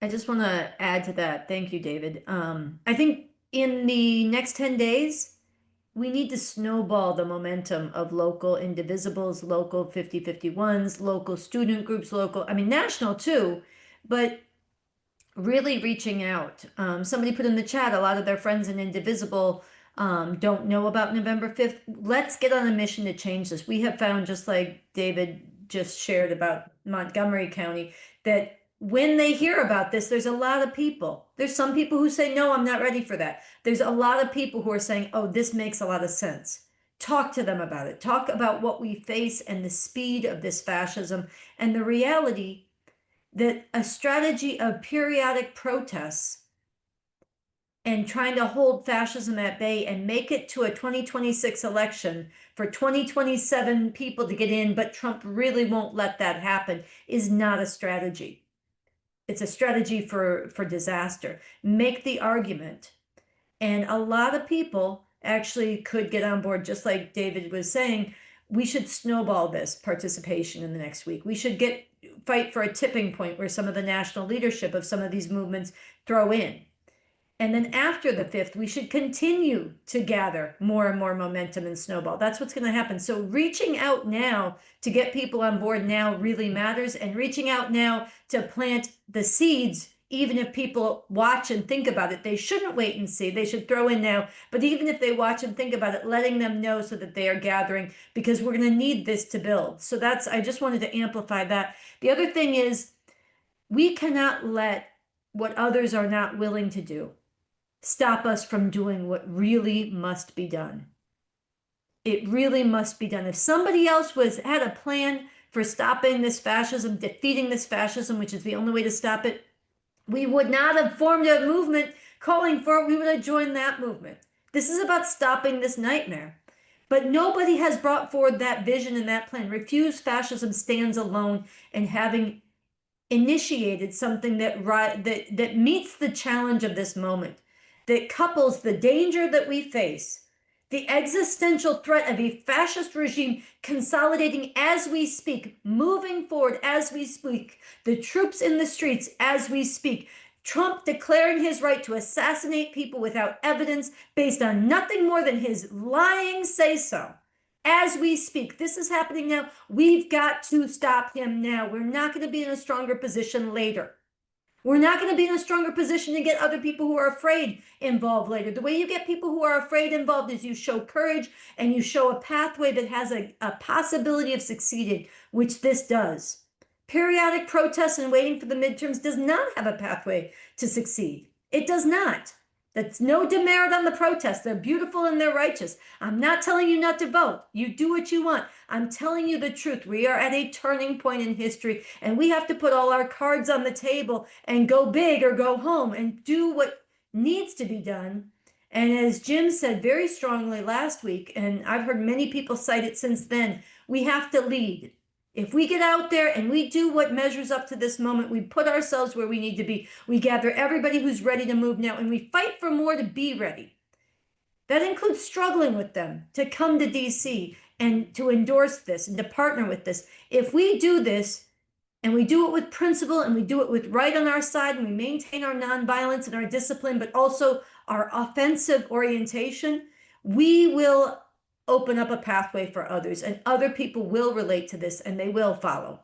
I just want to add to that. Thank you, David. I think in the next 10 days, we need to snowball the momentum of local indivisibles, local 5051s, local student groups, I mean, national too, but really reaching out. Somebody put in the chat, a lot of their friends in Indivisible don't know about November 5th. Let's get on a mission to change this. We have found, just like David just shared about Montgomery County, that when they hear about this, there's a lot of people. There's some people who say, no, I'm not ready for that. There's a lot of people who are saying, oh, this makes a lot of sense. Talk to them about it. Talk about what we face and the speed of this fascism and the reality that a strategy of periodic protests and trying to hold fascism at bay and make it to a 2026 election for 2027 people to get in, but Trump really won't let that happen, is not a strategy. It's a strategy for disaster. Make the argument. And a lot of people actually could get on board, just like David was saying. We should snowball this participation in the next week. We should fight for a tipping point where some of the national leadership of some of these movements throw in. And then after the 5th, we should continue to gather more and more momentum and snowball. That's what's going to happen. So reaching out now to get people on board now really matters, and reaching out now to plant the seeds, even if people watch and think about it. They shouldn't wait and see. They should throw in now. But even if they watch and think about it, letting them know so that they are gathering, because we're going to need this to build. So I just wanted to amplify that. The other thing is, we cannot let what others are not willing to do stop us from doing what really must be done. It really must be done. If somebody else had a plan for stopping this fascism, defeating this fascism, which is the only way to stop it, we would not have formed a movement calling for it. We would have joined that movement. This is about stopping this nightmare. But nobody has brought forward that vision and that plan. Refuse Fascism stands alone, and having initiated something that meets the challenge of this moment, that couples the danger that we face, the existential threat of a fascist regime consolidating as we speak, moving forward as we speak, the troops in the streets as we speak, Trump declaring his right to assassinate people without evidence based on nothing more than his lying say-so. As we speak, this is happening now. We've got to stop him now. We're not going to be in a stronger position later. We're not going to be in a stronger position to get other people who are afraid involved later. The way you get people who are afraid involved is you show courage and you show a pathway that has a possibility of succeeding, which this does. Periodic protests and waiting for the midterms does not have a pathway to succeed. It does not. That's no demerit on the protests. They're beautiful and they're righteous. I'm not telling you not to vote. You do what you want. I'm telling you the truth. We are at a turning point in history, and we have to put all our cards on the table and go big or go home and do what needs to be done. And as Jim said very strongly last week, and I've heard many people cite it since then, we have to lead. If we get out there and we do what measures up to this moment, we put ourselves where we need to be. We gather everybody who's ready to move now, and we fight for more to be ready. That includes struggling with them to come to DC and to endorse this and to partner with this. If we do this, and we do it with principle, and we do it with right on our side, and we maintain our nonviolence and our discipline, but also our offensive orientation, we will open up a pathway for others, and other people will relate to this and they will follow.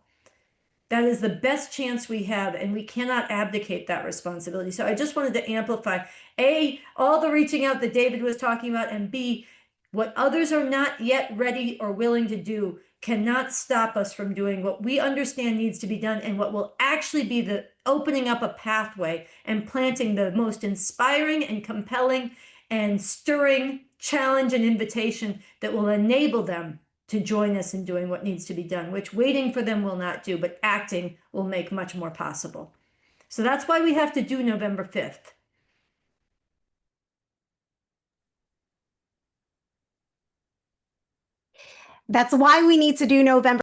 That is the best chance we have, and we cannot abdicate that responsibility. So I just wanted to amplify, A, all the reaching out that David was talking about, and B, what others are not yet ready or willing to do cannot stop us from doing what we understand needs to be done, and what will actually be the opening up a pathway and planting the most inspiring and compelling and stirring challenge and invitation that will enable them to join us in doing what needs to be done, which waiting for them will not do, but acting will make much more possible. So that's why we have to do November 5th. That's why we need to do November